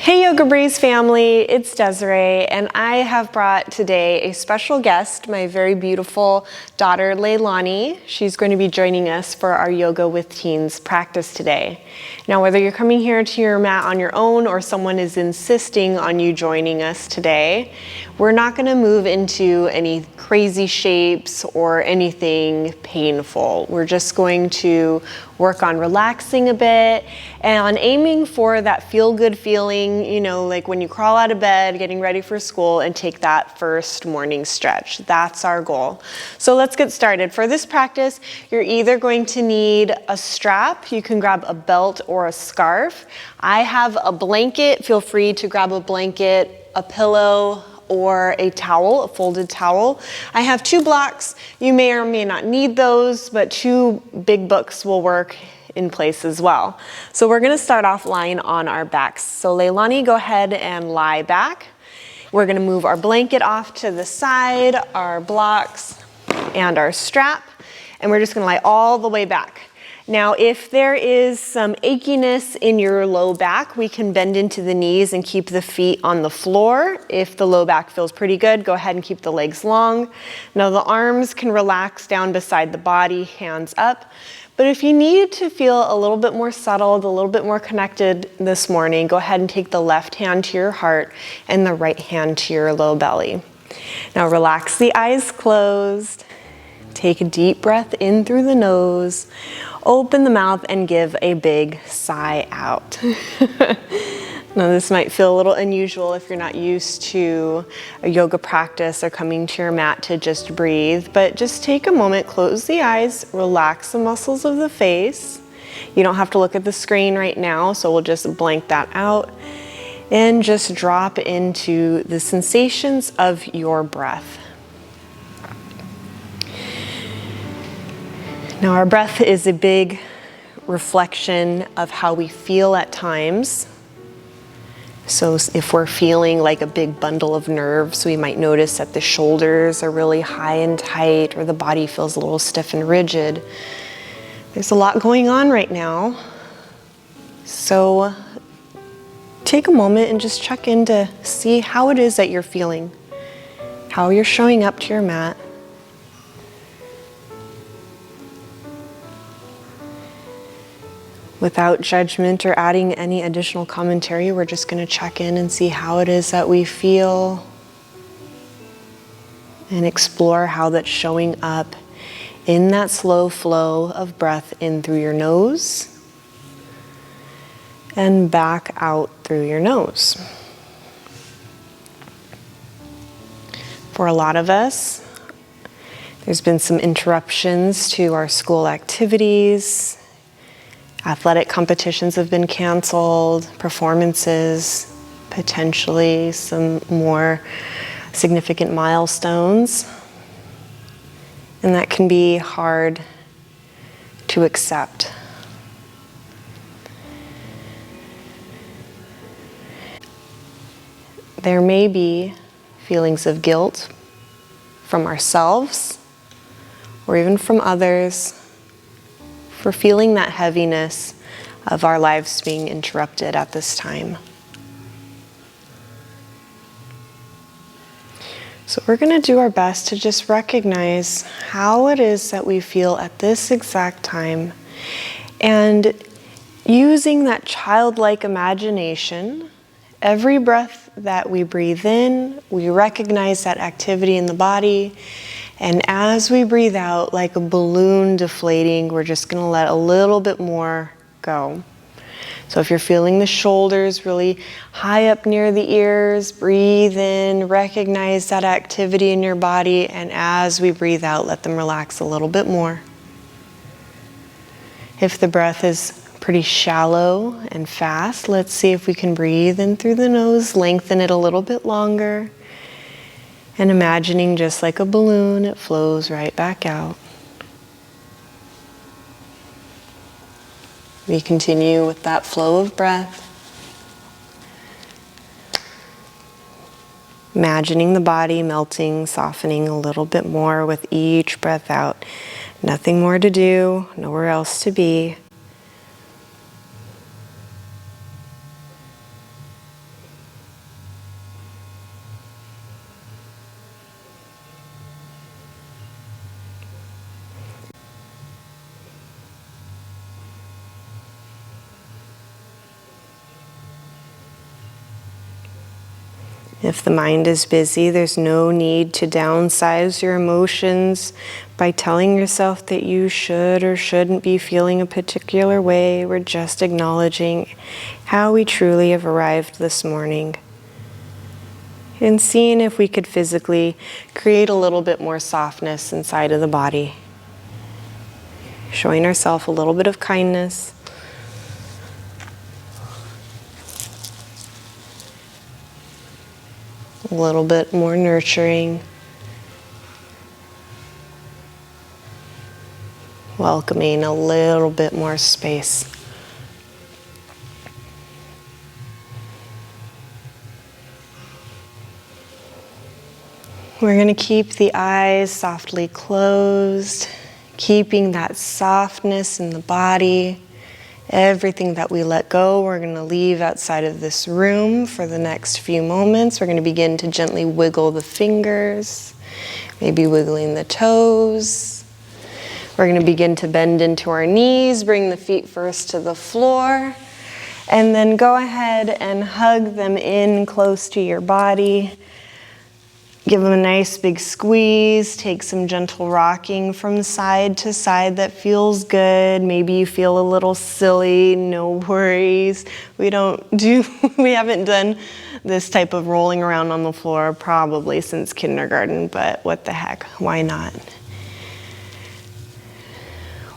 Hey Yoga Breeze family, it's Desiree, and I have brought today a special guest, my very beautiful daughter Leilani. She's going to be joining us for our Yoga with Teens practice today. Now, whether you're coming here to your mat on your own or someone is insisting on you joining us today, we're not going to move into any crazy shapes or anything painful. We're just going to work on relaxing a bit and on aiming for that feel-good feeling, you know, like when you crawl out of bed, getting ready for school, and take that first morning stretch. That's our goal. So let's get started. For this practice, you're either going to need a strap, you can grab a belt or a scarf. I have a blanket, feel free to grab a blanket, a pillow, or a towel, a folded towel. I have 2 blocks. You may or may not need those, but 2 big books will work in place as well. So we're gonna start off lying on our backs. So Leilani, go ahead and lie back. We're gonna move our blanket off to the side, our blocks, and our strap, and we're just gonna lie all the way back. Now, if there is some achiness in your low back, we can bend into the knees and keep the feet on the floor. If the low back feels pretty good, go ahead and keep the legs long. Now, the arms can relax down beside the body, hands up. But if you need to feel a little bit more settled, a little bit more connected this morning, go ahead and take the left hand to your heart and the right hand to your low belly. Now, relax the eyes closed. Take a deep breath in through the nose. Open the mouth and give a big sigh out. Now, this might feel a little unusual if you're not used to a yoga practice or coming to your mat to just breathe, but just take a moment, close the eyes, relax the muscles of the face. You don't have to look at the screen right now, so we'll just blank that out and just drop into the sensations of your breath. Now, our breath is a big reflection of how we feel at times. So if we're feeling like a big bundle of nerves, we might notice that the shoulders are really high and tight, or the body feels a little stiff and rigid. There's a lot going on right now. So take a moment and just check in to see how it is that you're feeling, how you're showing up to your mat. Without judgment or adding any additional commentary, we're just going to check in and see how it is that we feel and explore how that's showing up in that slow flow of breath in through your nose and back out through your nose. For a lot of us, there's been some interruptions to our school activities. Athletic competitions have been canceled, performances, potentially some more significant milestones. And that can be hard to accept. There may be feelings of guilt from ourselves or even from others for feeling that heaviness of our lives being interrupted at this time. So we're going to do our best to just recognize how it is that we feel at this exact time, and using that childlike imagination, every breath that we breathe in, we recognize that activity in the body. And as we breathe out, like a balloon deflating, we're just going to let a little bit more go. So if you're feeling the shoulders really high up near the ears, breathe in, recognize that activity in your body, and as we breathe out, let them relax a little bit more. If the breath is pretty shallow and fast, let's see if we can breathe in through the nose, lengthen it a little bit longer. And imagining just like a balloon, it flows right back out. We continue with that flow of breath. Imagining the body melting, softening a little bit more with each breath out. Nothing more to do, nowhere else to be. If the mind is busy, there's no need to downsize your emotions by telling yourself that you should or shouldn't be feeling a particular way. We're just acknowledging how we truly have arrived this morning and seeing if we could physically create a little bit more softness inside of the body. Showing ourselves a little bit of kindness. A little bit more nurturing. Welcoming a little bit more space. We're going to keep the eyes softly closed, keeping that softness in the body. Everything that we let go, we're going to leave outside of this room for the next few moments. We're going to begin to gently wiggle the fingers, maybe wiggling the toes. We're going to begin to bend into our knees, bring the feet first to the floor, and then go ahead and hug them in close to your body. Give them a nice big squeeze, take some gentle rocking from side to side that feels good. Maybe you feel a little silly, no worries. We haven't done this type of rolling around on the floor probably since kindergarten, but what the heck, why not?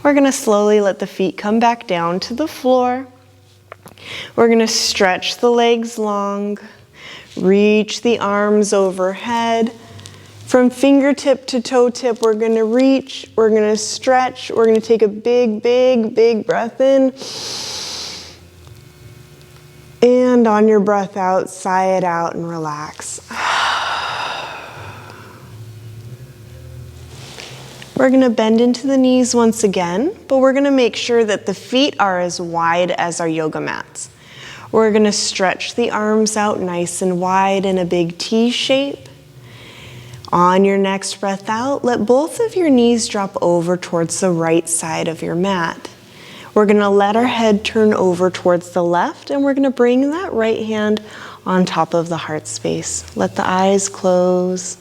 We're gonna slowly let the feet come back down to the floor. We're gonna stretch the legs long. Reach the arms overhead. From fingertip to toe tip, we're going to reach, we're going to stretch, we're going to take a big, big, big breath in. And on your breath out, sigh it out and relax. We're going to bend into the knees once again, but we're going to make sure that the feet are as wide as our yoga mats. We're going to stretch the arms out nice and wide in a big T shape. On your next breath out, let both of your knees drop over towards the right side of your mat. We're going to let our head turn over towards the left, and we're going to bring that right hand on top of the heart space. Let the eyes close.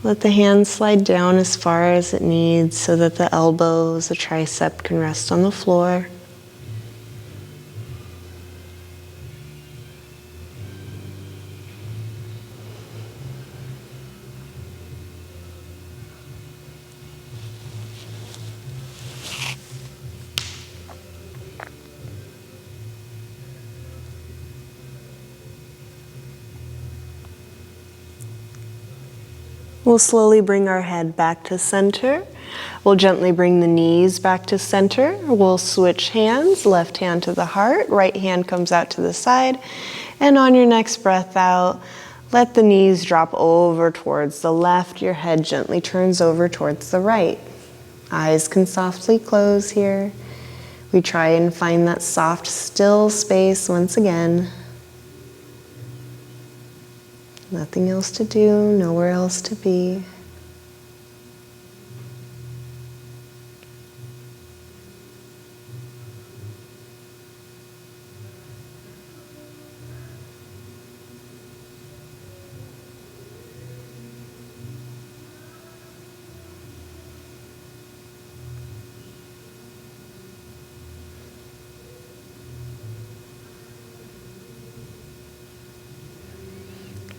Let the hand slide down as far as it needs so that the elbows, the tricep can rest on the floor. We'll slowly bring our head back to center. We'll gently bring the knees back to center. We'll switch hands, left hand to the heart, right hand comes out to the side. And on your next breath out, let the knees drop over towards the left. Your head gently turns over towards the right. Eyes can softly close here. We try and find that soft, still space once again. Nothing else to do, nowhere else to be.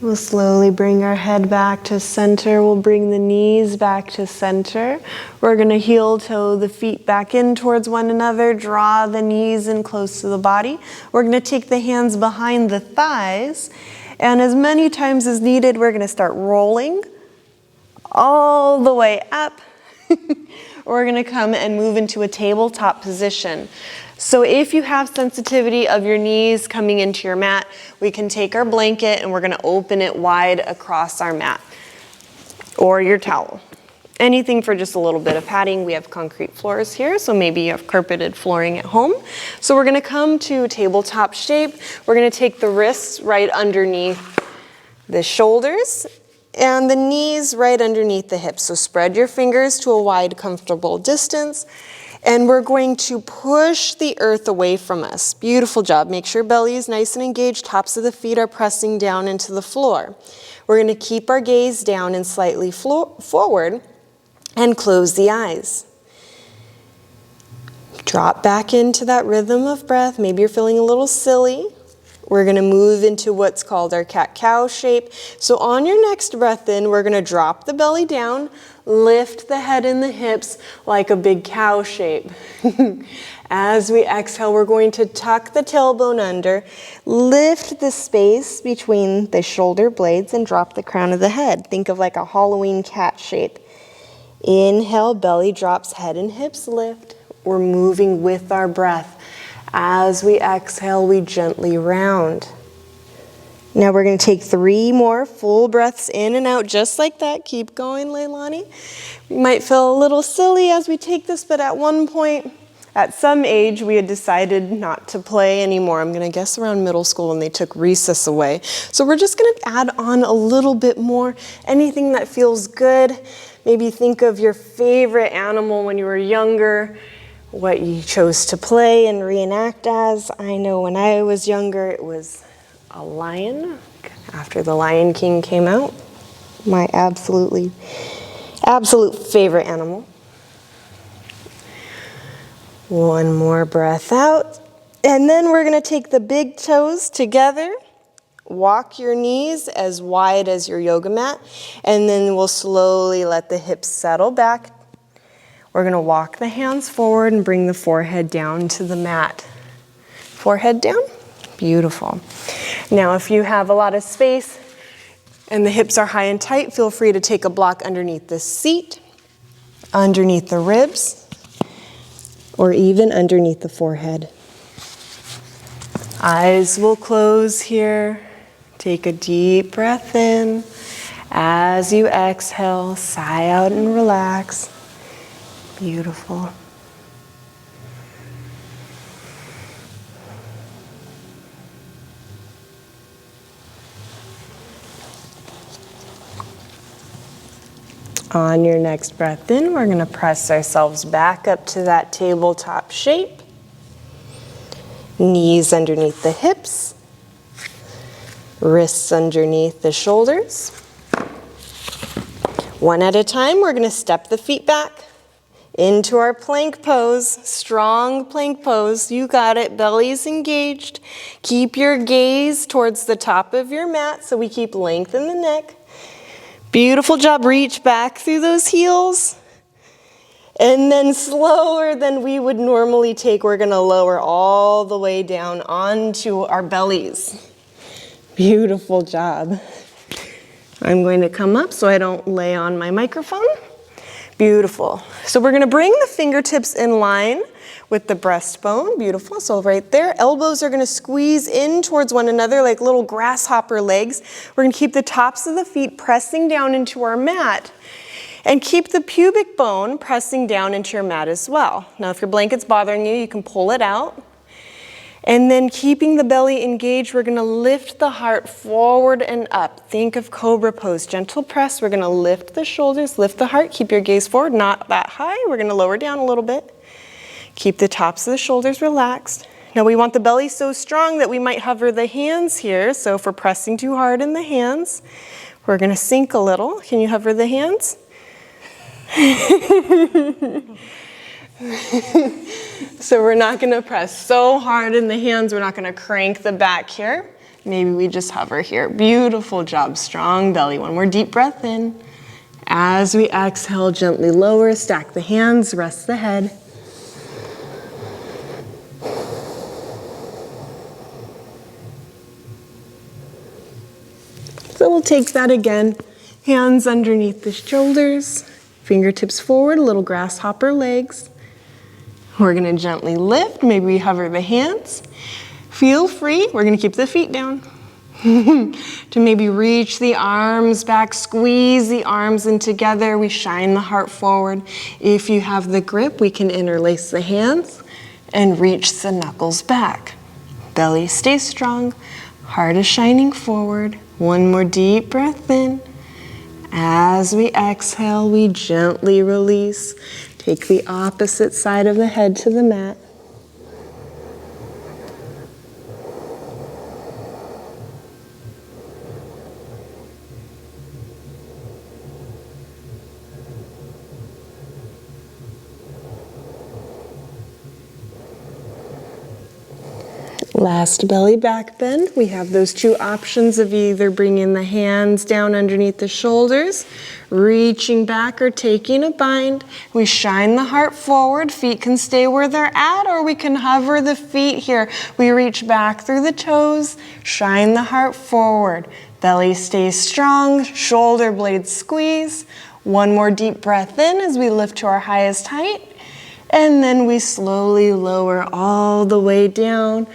We'll slowly bring our head back to center. We'll bring the knees back to center. We're going to heel toe the feet back in towards one another. Draw the knees in close to the body. We're going to take the hands behind the thighs. And as many times as needed, we're going to start rolling all the way up. We're going to come and move into a tabletop position. So if you have sensitivity of your knees coming into your mat, we can take our blanket and we're going to open it wide across our mat or your towel. Anything for just a little bit of padding. We have concrete floors here, so maybe you have carpeted flooring at home. So we're going to come to tabletop shape. We're going to take the wrists right underneath the shoulders and the knees right underneath the hips. So spread your fingers to a wide, comfortable distance. And we're going to push the earth away from us. Beautiful job. Make sure belly is nice and engaged. Tops of the feet are pressing down into the floor. We're going to keep our gaze down and slightly forward and close the eyes. Drop back into that rhythm of breath. Maybe you're feeling a little silly. We're going to move into what's called our cat-cow shape. So on your next breath in, we're going to drop the belly down, lift the head and the hips like a big cow shape. As we exhale, we're going to tuck the tailbone under, lift the space between the shoulder blades, and drop the crown of the head. Think of like a Halloween cat shape. Inhale, belly drops, head and hips lift. We're moving with our breath. As we exhale, we gently round. Now we're going to take 3 more full breaths in and out, just like that. Keep going, Leilani. We might feel a little silly as we take this, but at one point, at some age, we had decided not to play anymore. I'm going to guess around middle school when they took recess away. So we're just going to add on a little bit more. Anything that feels good. Maybe think of your favorite animal when you were younger, what you chose to play and reenact as. I know when I was younger, it was a lion. After The Lion King came out, my absolute favorite animal. One more breath out. And then we're going to take the big toes together. Walk your knees as wide as your yoga mat. And then we'll slowly let the hips settle back. We're going to walk the hands forward and bring the forehead down to the mat. Forehead down. Beautiful. Now, if you have a lot of space and the hips are high and tight, feel free to take a block underneath the seat, underneath the ribs, or even underneath the forehead. Eyes will close here. Take a deep breath in. As you exhale, sigh out and relax. Beautiful. On your next breath in, we're going to press ourselves back up to that tabletop shape. Knees underneath the hips. Wrists underneath the shoulders. One at a time, we're going to step the feet back into our plank pose. Strong plank pose. You got it. Belly's engaged. Keep your gaze towards the top of your mat so we keep length in the neck. Beautiful job. Reach back through those heels. And then slower than we would normally take, we're going to lower all the way down onto our bellies. Beautiful job. I'm going to come up so I don't lay on my microphone. Beautiful. So we're going to bring the fingertips in line with the breastbone. Beautiful. So right there, elbows are going to squeeze in towards one another like little grasshopper legs. We're going to keep the tops of the feet pressing down into our mat. And keep the pubic bone pressing down into your mat as well. Now, if your blanket's bothering you, you can pull it out. And then keeping the belly engaged, we're going to lift the heart forward and up. Think of Cobra pose. Gentle press. We're going to lift the shoulders, lift the heart. Keep your gaze forward, not that high. We're going to lower down a little bit. Keep the tops of the shoulders relaxed. Now, we want the belly so strong that we might hover the hands here. So if we're pressing too hard in the hands, we're going to sink a little. Can you hover the hands? So we're not going to press so hard in the hands. We're not going to crank the back here. Maybe we just hover here. Beautiful job. Strong belly. One more deep breath in. As we exhale, gently lower. Stack the hands. Rest the head. So we'll take that again. Hands underneath the shoulders. Fingertips forward, little grasshopper legs. We're going to gently lift. Maybe we hover the hands. Feel free. We're going to keep the feet down. To maybe reach the arms back, squeeze the arms in together. We shine the heart forward. If you have the grip, we can interlace the hands and reach the knuckles back. Belly stays strong. Heart is shining forward. One more deep breath in. As we exhale, we gently release. Take the opposite side of the head to the mat. Last belly back bend. We have those two options of either bringing the hands down underneath the shoulders, reaching back, or taking a bind. We shine the heart forward. Feet can stay where they're at, or we can hover the feet here. We reach back through the toes, shine the heart forward. Belly stays strong, shoulder blades squeeze. One more deep breath in as we lift to our highest height. And then we slowly lower all the way down.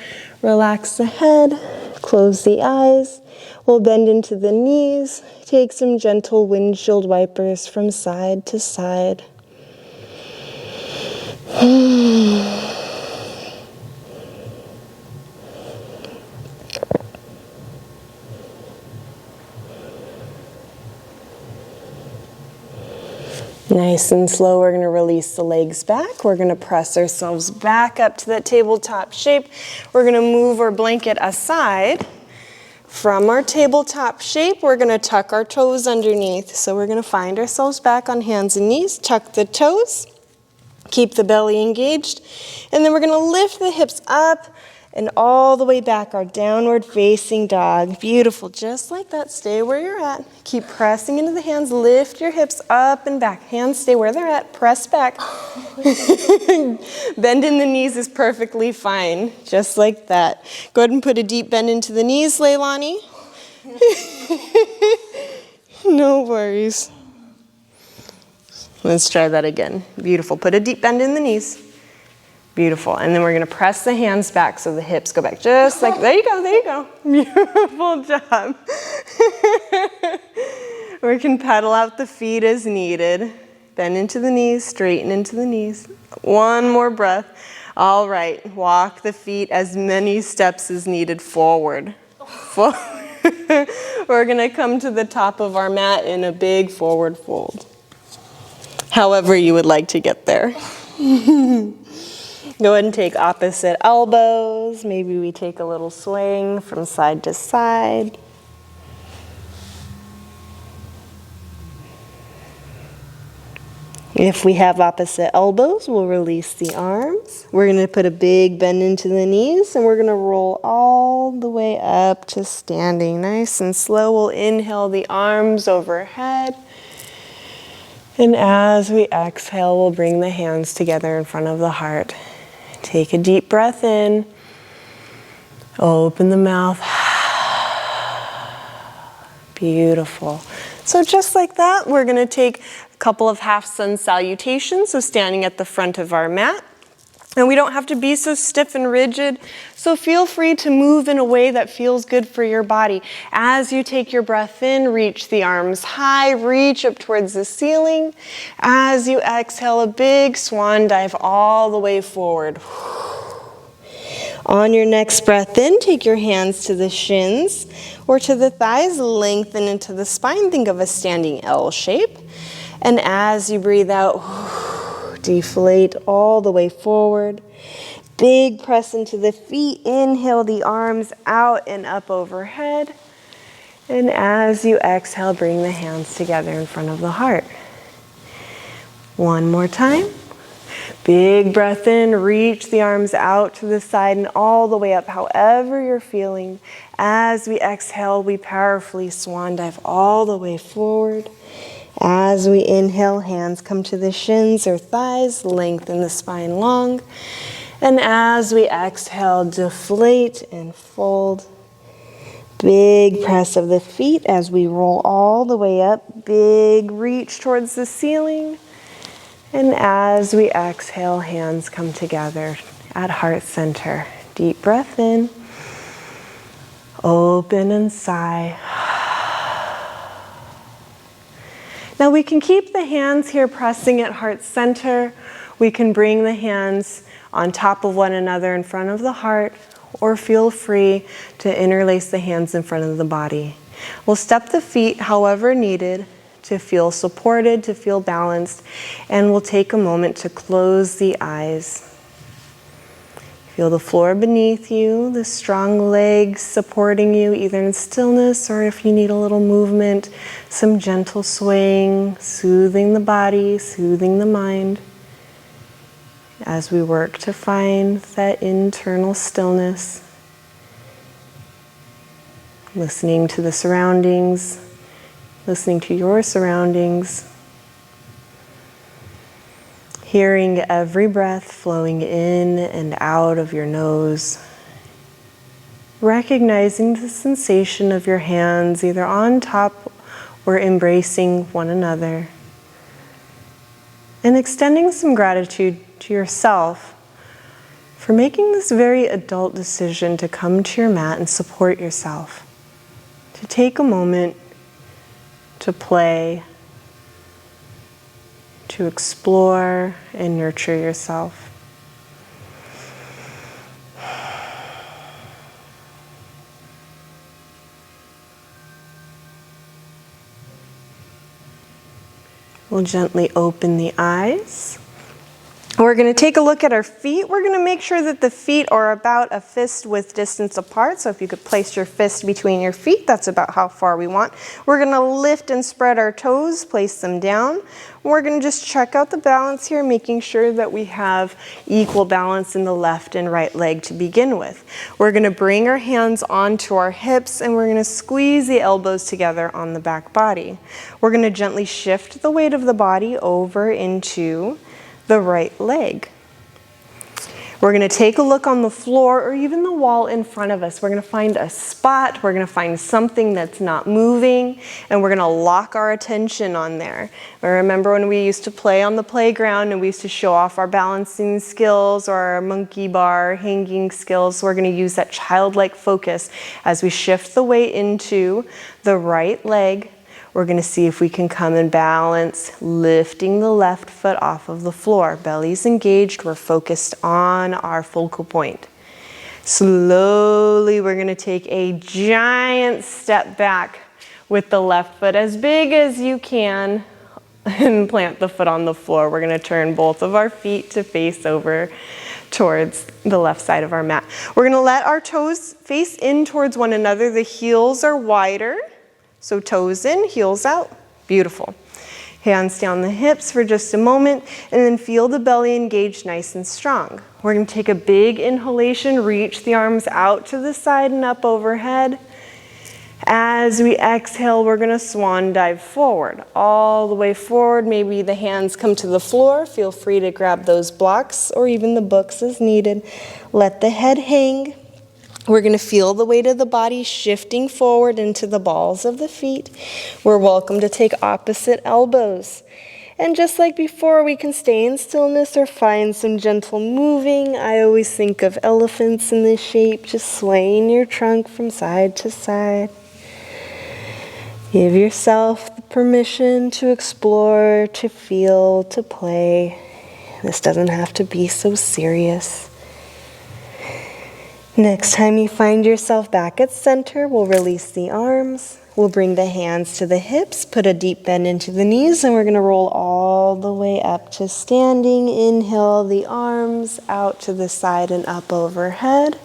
Relax the head, close the eyes. We'll bend into the knees. Take some gentle windshield wipers from side to side. Nice and slow, we're going to release the legs back. We're going to press ourselves back up to that tabletop shape. We're going to move our blanket aside. From our tabletop shape, we're going to tuck our toes underneath. So we're going to find ourselves back on hands and knees, tuck the toes, keep the belly engaged, and then we're going to lift the hips up and all the way back, our downward facing dog. Beautiful, just like that. Stay where you're at. Keep pressing into the hands. Lift your hips up and back. Hands stay where they're at. Press back. Bend in the knees is perfectly fine, just like that. Go ahead and put a deep bend into the knees, Leilani. No worries. Let's try that again. Beautiful. Put a deep bend in the knees. Beautiful. And then we're going to press the hands back so the hips go back. Just like, there you go, there you go. Beautiful job. We can pedal out the feet as needed. Bend into the knees, straighten into the knees. One more breath. All right, walk the feet as many steps as needed forward. We're going to come to the top of our mat in a big forward fold. However you would like to get there. Go ahead and take opposite elbows. Maybe we take a little swing from side to side. If we have opposite elbows, we'll release the arms. We're going to put a big bend into the knees, and we're going to roll all the way up to standing. Nice and slow. We'll inhale the arms overhead. And as we exhale, we'll bring the hands together in front of the heart. Take a deep breath in. Open the mouth. Beautiful. So just like that, we're going to take a couple of half sun salutations, so standing at the front of our mat. And we don't have to be so stiff and rigid, so feel free to move in a way that feels good for your body. As you take your breath in, reach the arms high, reach up towards the ceiling. As you exhale, a big swan dive all the way forward. On your next breath in, take your hands to the shins or to the thighs, lengthen into the spine. Think of a standing L shape. And as you breathe out, deflate all the way forward. Big press into the feet. Inhale the arms out and up overhead. And as you exhale, bring the hands together in front of the heart. One more time. Big breath in, reach the arms out to the side and all the way up, however you're feeling. As we exhale, we powerfully swan dive all the way forward. As we inhale, hands come to the shins or thighs, lengthen the spine long. And as we exhale, deflate and fold. Big press of the feet as we roll all the way up. Big reach towards the ceiling. And as we exhale, hands come together at heart center. Deep breath in. Open and sigh. Now we can keep the hands here pressing at heart center. We can bring the hands on top of one another in front of the heart, or feel free to interlace the hands in front of the body. We'll step the feet however needed to feel supported, to feel balanced. And we'll take a moment to close the eyes. Feel the floor beneath you, the strong legs supporting you, either in stillness or if you need a little movement, some gentle swaying, soothing the body, soothing the mind, as we work to find that internal stillness. Listening to the surroundings, listening to your surroundings, hearing every breath flowing in and out of your nose, recognizing the sensation of your hands either on top or embracing one another, and extending some gratitude to yourself for making this very adult decision to come to your mat and support yourself, to take a moment to play, to explore and nurture yourself. We'll gently open the eyes. We're going to take a look at our feet. We're going to make sure that the feet are about a fist width distance apart. So if you could place your fist between your feet, that's about how far we want. We're going to lift and spread our toes, place them down. We're going to just check out the balance here, making sure that we have equal balance in the left and right leg to begin with. We're going to bring our hands onto our hips and we're going to squeeze the elbows together on the back body. We're going to gently shift the weight of the body over into the right leg. We're going to take a look on the floor or even the wall in front of us. We're going to find a spot, we're going to find something that's not moving, and we're going to lock our attention on there. I remember when we used to play on the playground and we used to show off our balancing skills or our monkey bar hanging skills. So we're going to use that childlike focus as we shift the weight into the right leg. We're going to see if we can come and balance, lifting the left foot off of the floor. Belly's engaged. We're focused on our focal point. Slowly, we're going to take a giant step back with the left foot as big as you can and plant the foot on the floor. We're going to turn both of our feet to face over towards the left side of our mat. We're going to let our toes face in towards one another. The heels are wider. So toes in, heels out. Beautiful. Hands down the hips for just a moment, and then feel the belly engaged nice and strong. We're going to take a big inhalation, reach the arms out to the side and up overhead. As we exhale, we're going to swan dive forward, all the way forward. Maybe the hands come to the floor. Feel free to grab those blocks or even the books as needed. Let the head hang. We're going to feel the weight of the body shifting forward into the balls of the feet. We're welcome to take opposite elbows. And just like before, we can stay in stillness or find some gentle moving. I always think of elephants in this shape, just swaying your trunk from side to side. Give yourself the permission to explore, to feel, to play. This doesn't have to be so serious. Next time you find yourself back at center, we'll release the arms. We'll bring the hands to the hips, put a deep bend into the knees, and we're going to roll all the way up to standing. Inhale the arms out to the side and up overhead.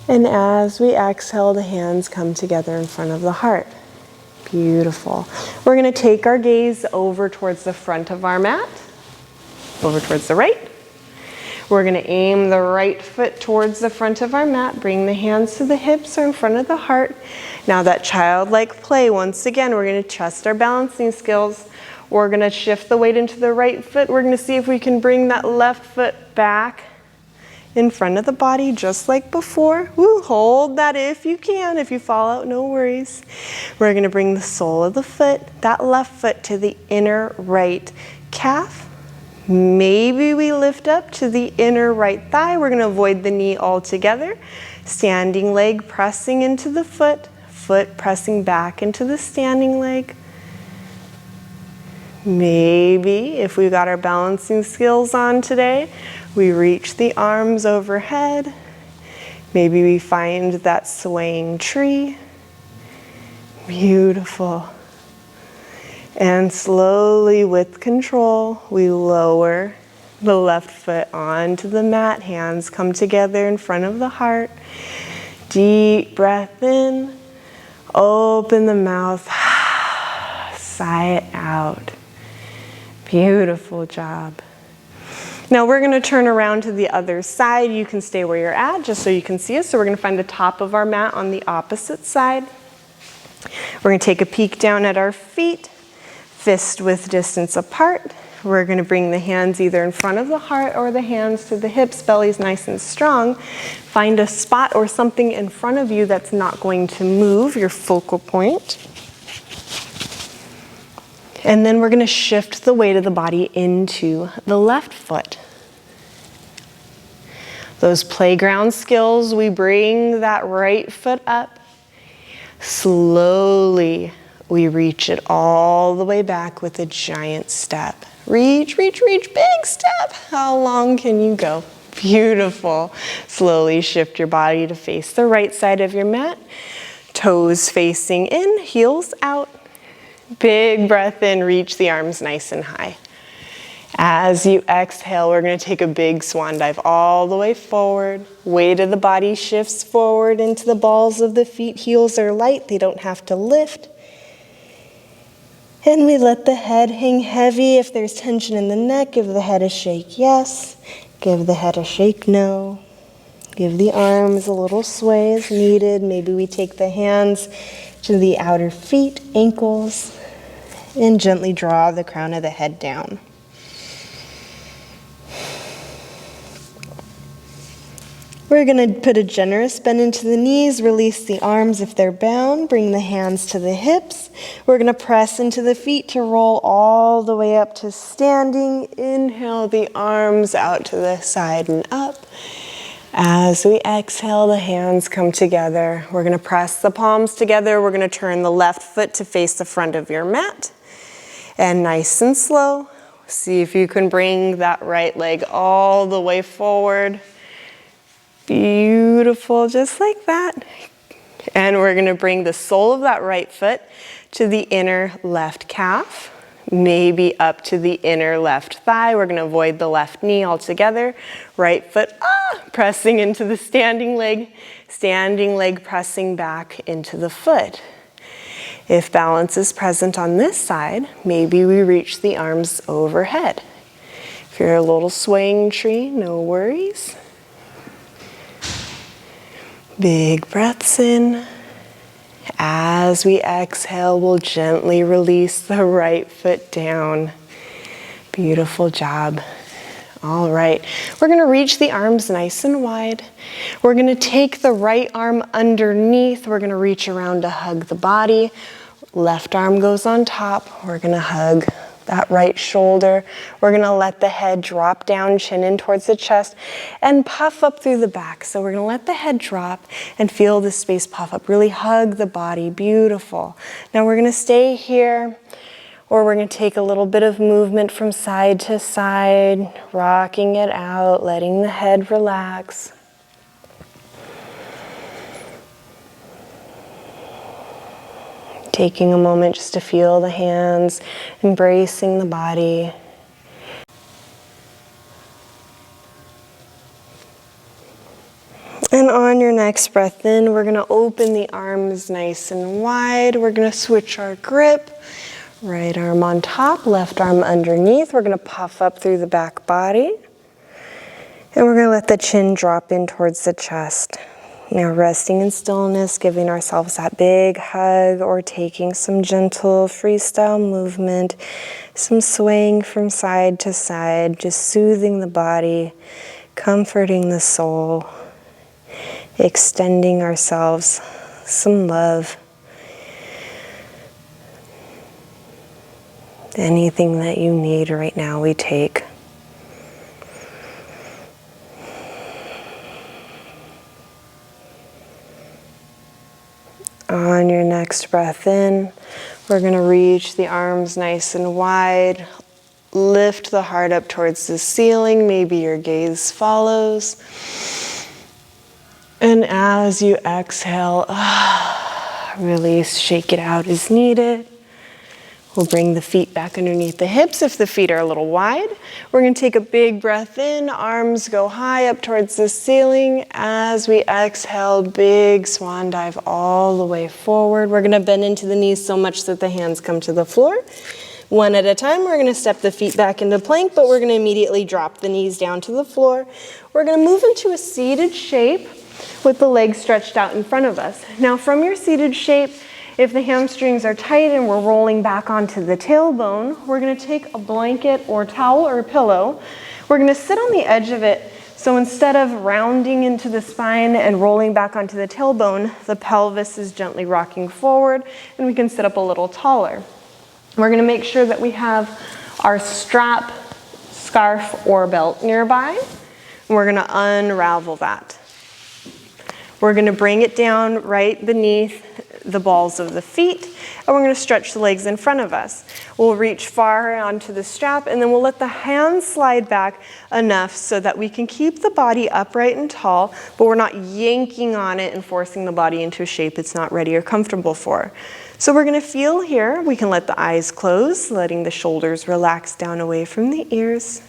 And as we exhale, the hands come together in front of the heart. Beautiful. We're going to take our gaze over towards the front of our mat, over towards the right. We're going to aim the right foot towards the front of our mat. Bring the hands to the hips or in front of the heart. Now that childlike play, once again, we're going to trust our balancing skills. We're going to shift the weight into the right foot. We're going to see if we can bring that left foot back in front of the body just like before. Woo, hold that if you can. If you fall out, no worries. We're going to bring the sole of the foot, that left foot, to the inner right calf. Maybe we lift up to the inner right thigh. We're going to avoid the knee altogether. Standing leg pressing into the foot, foot pressing back into the standing leg. Maybe, if we got our balancing skills on today, we reach the arms overhead. Maybe we find that swaying tree. Beautiful. And slowly, with control, we lower the left foot onto the mat. Hands come together in front of the heart. Deep breath in. Open the mouth. Sigh it out. Beautiful job. Now we're going to turn around to the other side. You can stay where you're at just so you can see us. So we're going to find the top of our mat on the opposite side. We're going to take a peek down at our feet, fist width distance apart. We're going to bring the hands either in front of the heart or the hands to the hips, belly's nice and strong. Find a spot or something in front of you that's not going to move, your focal point. And then we're going to shift the weight of the body into the left foot. Those playground skills, we bring that right foot up. Slowly, we reach it all the way back with a giant step. Reach, reach, reach, big step. How long can you go? Beautiful. Slowly shift your body to face the right side of your mat. Toes facing in, heels out. Big breath in, reach the arms nice and high. As you exhale, we're going to take a big swan dive all the way forward. Weight of the body shifts forward into the balls of the feet. Heels are light, they don't have to lift. And we let the head hang heavy. If there's tension in the neck, give the head a shake, yes. Give the head a shake, no. Give the arms a little sway as needed. Maybe we take the hands to the outer feet, ankles, and gently draw the crown of the head down. We're going to put a generous bend into the knees, release the arms if they're bound, bring the hands to the hips. We're going to press into the feet to roll all the way up to standing. Inhale the arms out to the side and up. As we exhale, the hands come together. We're going to press the palms together. We're going to turn the left foot to face the front of your mat. And nice and slow, see if you can bring that right leg all the way forward. Beautiful, just like that. And we're going to bring the sole of that right foot to the inner left calf, maybe up to the inner left thigh. We're going to avoid the left knee altogether. Right foot, pressing into the standing leg pressing back into the foot. If balance is present on this side, maybe we reach the arms overhead. If you're a little swaying tree, no worries. Big breaths in. As we exhale, we'll gently release the right foot down. Beautiful job. All right, we're going to reach the arms nice and wide. We're going to take the right arm underneath. We're going to reach around to hug the body. Left arm goes on top. We're going to hug that right shoulder. We're going to let the head drop down, chin in towards the chest, and puff up through the back. So we're going to let the head drop and feel the space puff up. Really hug the body. Beautiful. Now we're going to stay here, or we're going to take a little bit of movement from side to side, rocking it out, letting the head relax. Taking a moment just to feel the hands, embracing the body. And on your next breath in, we're going to open the arms nice and wide. We're going to switch our grip. Right arm on top, left arm underneath. We're going to puff up through the back body. And we're going to let the chin drop in towards the chest. Now resting in stillness, giving ourselves that big hug, or taking some gentle freestyle movement, some swaying from side to side, just soothing the body, comforting the soul, extending ourselves some love. Anything that you need right now, we take. On your next breath in, we're going to reach the arms nice and wide. Lift the heart up towards the ceiling. Maybe your gaze follows. And as you exhale, release, shake it out as needed. We'll bring the feet back underneath the hips if the feet are a little wide. We're going to take a big breath in, arms go high up towards the ceiling. As we exhale, big swan dive all the way forward. We're going to bend into the knees so much that the hands come to the floor. One at a time, we're going to step the feet back into plank, but we're going to immediately drop the knees down to the floor. We're going to move into a seated shape with the legs stretched out in front of us. Now from your seated shape, if the hamstrings are tight and we're rolling back onto the tailbone, we're going to take a blanket or towel or pillow. We're going to sit on the edge of it. So instead of rounding into the spine and rolling back onto the tailbone, the pelvis is gently rocking forward and we can sit up a little taller. We're going to make sure that we have our strap, scarf, or belt nearby. And we're going to unravel that. We're going to bring it down right beneath the balls of the feet, and we're going to stretch the legs in front of us. We'll reach far onto the strap, and then we'll let the hands slide back enough so that we can keep the body upright and tall, but we're not yanking on it and forcing the body into a shape it's not ready or comfortable for. So we're going to feel here. We can let the eyes close, letting the shoulders relax down away from the ears.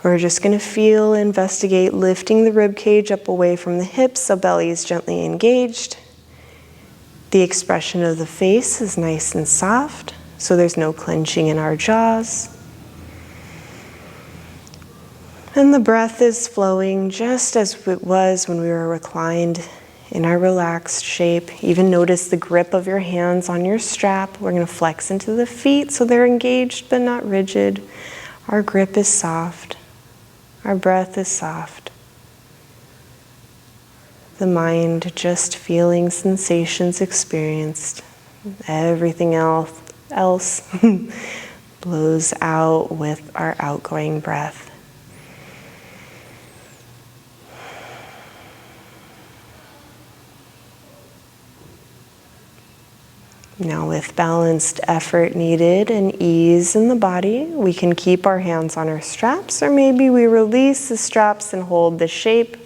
We're just going to feel, investigate, lifting the rib cage up away from the hips so belly is gently engaged. The expression of the face is nice and soft, so there's no clenching in our jaws. And the breath is flowing just as it was when we were reclined in our relaxed shape. Even notice the grip of your hands on your strap. We're going to flex into the feet so they're engaged but not rigid. Our grip is soft. Our breath is soft. The mind just feeling sensations experienced. Everything else blows out with our outgoing breath. Now with balanced effort needed and ease in the body, we can keep our hands on our straps, or maybe we release the straps and hold the shape.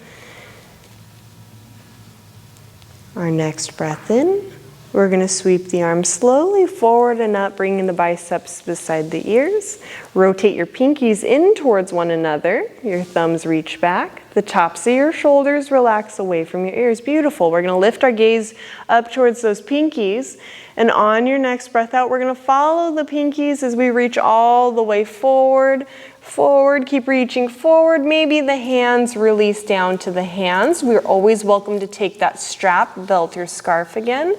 Our next breath in, we're going to sweep the arms slowly forward and up, bringing the biceps beside the ears. Rotate your pinkies in towards one another. Your thumbs reach back. The tops of your shoulders relax away from your ears. Beautiful. We're going to lift our gaze up towards those pinkies. And on your next breath out, we're going to follow the pinkies as we reach all the way forward. Forward, keep reaching forward. Maybe the hands release down to the hands. We're always welcome to take that strap, belt, or scarf again.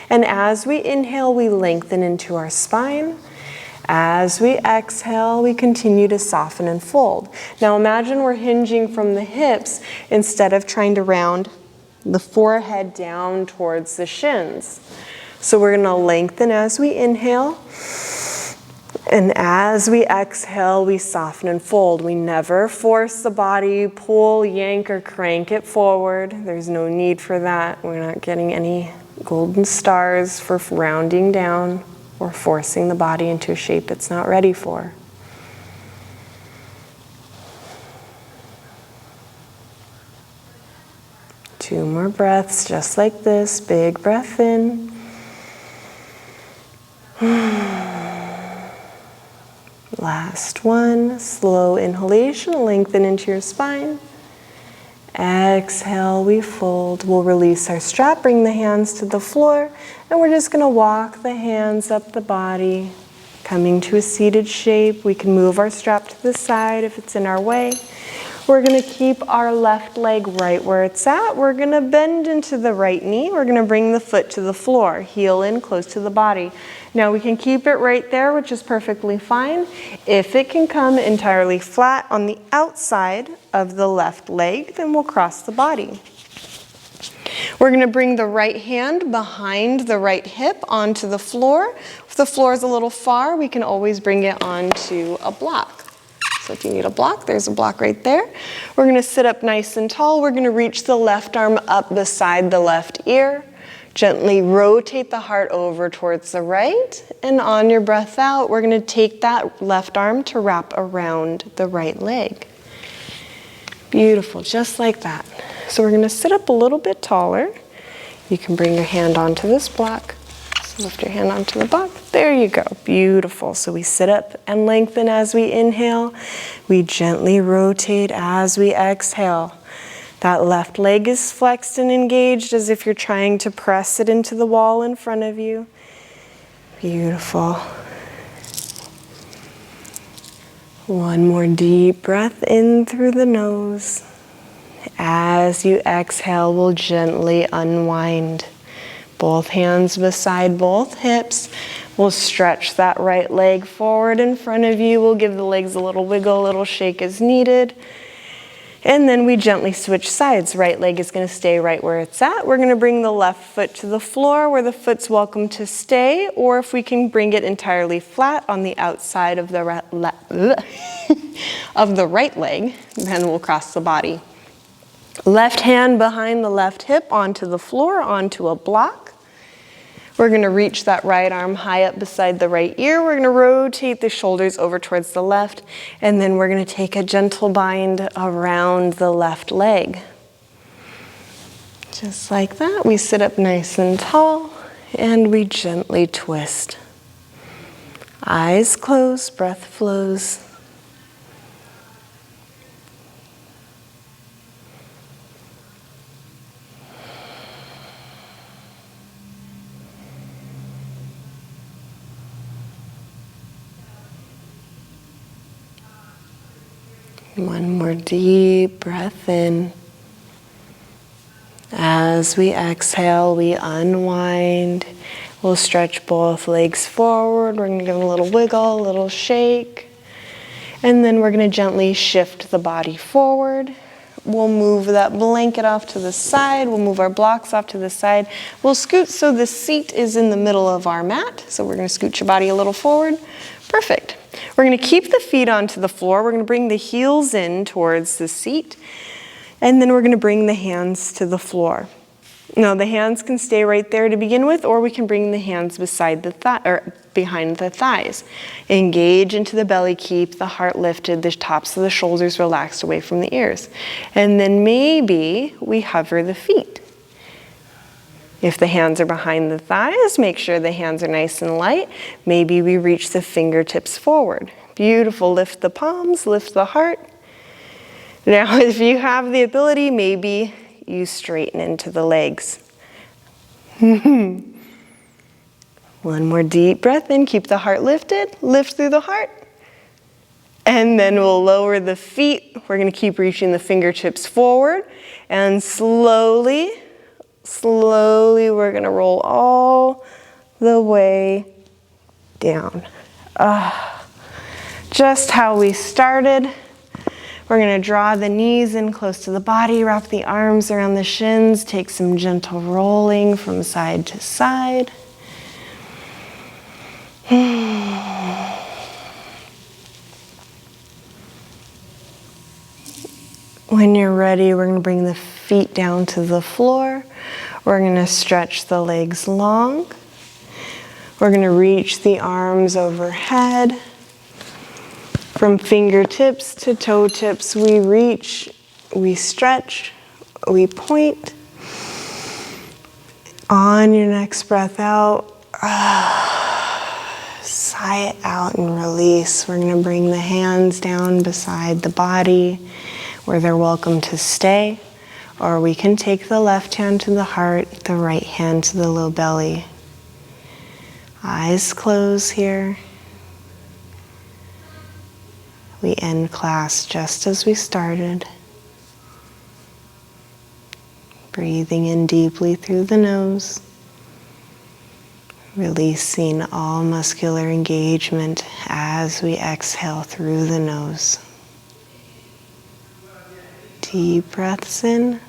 And as we inhale, we lengthen into our spine. As we exhale, we continue to soften and fold. Now imagine we're hinging from the hips instead of trying to round the forehead down towards the shins. So we're going to lengthen as we inhale. And as we exhale, we soften and fold. We never force the body, pull, yank, or crank it forward. There's no need for that. We're not getting any golden stars for rounding down or forcing the body into a shape it's not ready for. Two more breaths just like this. Big breath in. Last one, slow inhalation, lengthen into your spine. Exhale, we fold. We'll release our strap, bring the hands to the floor, and we're just going to walk the hands up the body, coming to a seated shape. We can move our strap to the side if it's in our way. We're going to keep our left leg right where it's at. We're going to bend into the right knee. We're going to bring the foot to the floor, heel in close to the body. Now we can keep it right there, which is perfectly fine. If it can come entirely flat on the outside of the left leg, then we'll cross the body. We're going to bring the right hand behind the right hip onto the floor. If the floor is a little far, we can always bring it onto a block. So if you need a block, there's a block right there. We're going to sit up nice and tall. We're going to reach the left arm up beside the left ear. Gently rotate the heart over towards the right. And on your breath out, we're going to take that left arm to wrap around the right leg. Beautiful, just like that. So we're going to sit up a little bit taller. You can bring your hand onto this block. Lift your hand onto the block. There you go. Beautiful. So we sit up and lengthen as we inhale. We gently rotate as we exhale. That left leg is flexed and engaged as if you're trying to press it into the wall in front of you. Beautiful. One more deep breath in through the nose. As you exhale, we'll gently unwind. Both hands beside both hips. We'll stretch that right leg forward in front of you. We'll give the legs a little wiggle, a little shake as needed. And then we gently switch sides. Right leg is going to stay right where it's at. We're going to bring the left foot to the floor where the foot's welcome to stay, or if we can bring it entirely flat on the outside of the right leg, then we'll cross the body. Left hand behind the left hip onto the floor, onto a block. We're going to reach that right arm high up beside the right ear. We're going to rotate the shoulders over towards the left, and then we're going to take a gentle bind around the left leg. Just like that, we sit up nice and tall, and we gently twist. Eyes closed, breath flows. One more deep breath in. As we exhale, we unwind. We'll stretch both legs forward. We're going to give them a little wiggle, a little shake. And then we're going to gently shift the body forward. We'll move that blanket off to the side. We'll move our blocks off to the side. We'll scoot so the seat is in the middle of our mat. So we're going to scoot your body a little forward. Perfect. We're going to keep the feet onto the floor. We're going to bring the heels in towards the seat. And then we're going to bring the hands to the floor. Now the hands can stay right there to begin with, or we can bring the hands beside the or behind the thighs. Engage into the belly, keep the heart lifted, the tops of the shoulders relaxed away from the ears. And then maybe we hover the feet. If the hands are behind the thighs, make sure the hands are nice and light. Maybe we reach the fingertips forward. Beautiful. Lift the palms, lift the heart. Now, if you have the ability, maybe you straighten into the legs. One more deep breath in. Keep the heart lifted. Lift through the heart. And then we'll lower the feet. We're going to keep reaching the fingertips forward. And slowly we're going to roll all the way down. Just how we started. We're going to draw the knees in close to the body, wrap the arms around the shins, take some gentle rolling from side to side. When you're ready, we're going to bring the feet down to the floor. We're going to stretch the legs long. We're going to reach the arms overhead. From fingertips to toe tips, we reach, we stretch, we point. On your next breath out, sigh it out and release. We're going to bring the hands down beside the body where they're welcome to stay. Or we can take the left hand to the heart, the right hand to the low belly. Eyes closed here. We end class just as we started. Breathing in deeply through the nose. Releasing all muscular engagement as we exhale through the nose. Deep breaths in.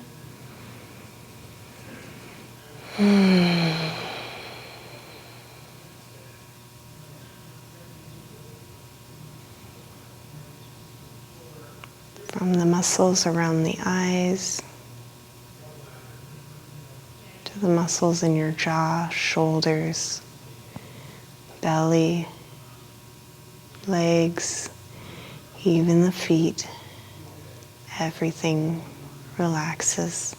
From the muscles around the eyes to the muscles in your jaw, shoulders, belly, legs, even the feet, everything relaxes.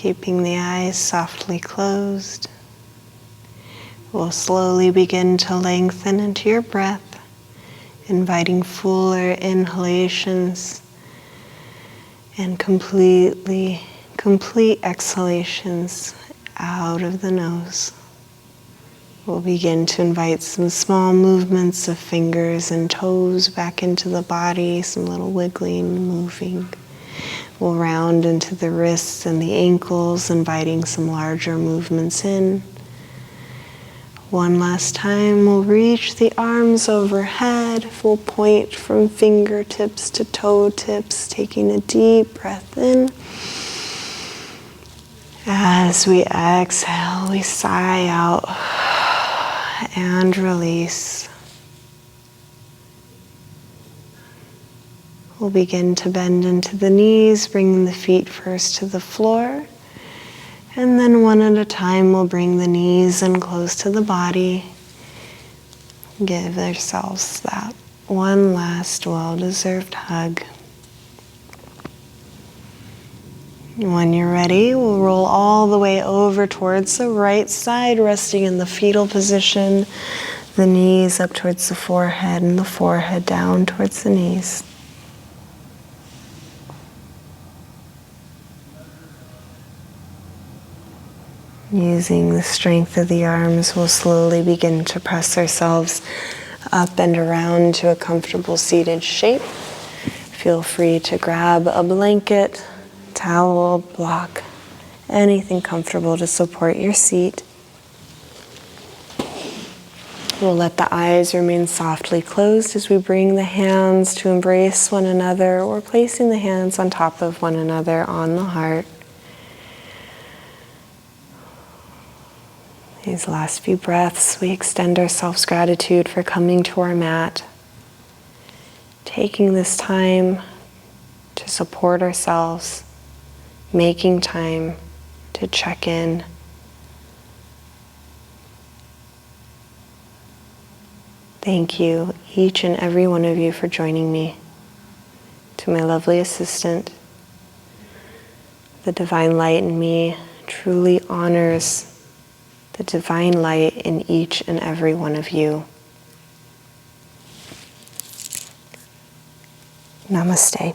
Keeping the eyes softly closed, we'll slowly begin to lengthen into your breath, inviting fuller inhalations and complete exhalations out of the nose. We'll begin to invite some small movements of fingers and toes back into the body, some little wiggling, moving. We'll round into the wrists and the ankles, inviting some larger movements in. One last time, we'll reach the arms overhead. We'll point from fingertips to toe tips, taking a deep breath in. As we exhale, we sigh out and release. We'll begin to bend into the knees, bringing the feet first to the floor. And then one at a time, we'll bring the knees in close to the body. Give ourselves that one last well-deserved hug. When you're ready, we'll roll all the way over towards the right side, resting in the fetal position. The knees up towards the forehead and the forehead down towards the knees. Using the strength of the arms, we'll slowly begin to press ourselves up and around to a comfortable seated shape. Feel free to grab a blanket, towel, block, anything comfortable to support your seat. We'll let the eyes remain softly closed as we bring the hands to embrace one another, or placing the hands on top of one another on the heart. These last few breaths, we extend our self-gratitude for coming to our mat, taking this time to support ourselves, making time to check in. Thank you, each and every one of you, for joining me. To my lovely assistant, the divine light in me truly honors the divine light in each and every one of you. Namaste.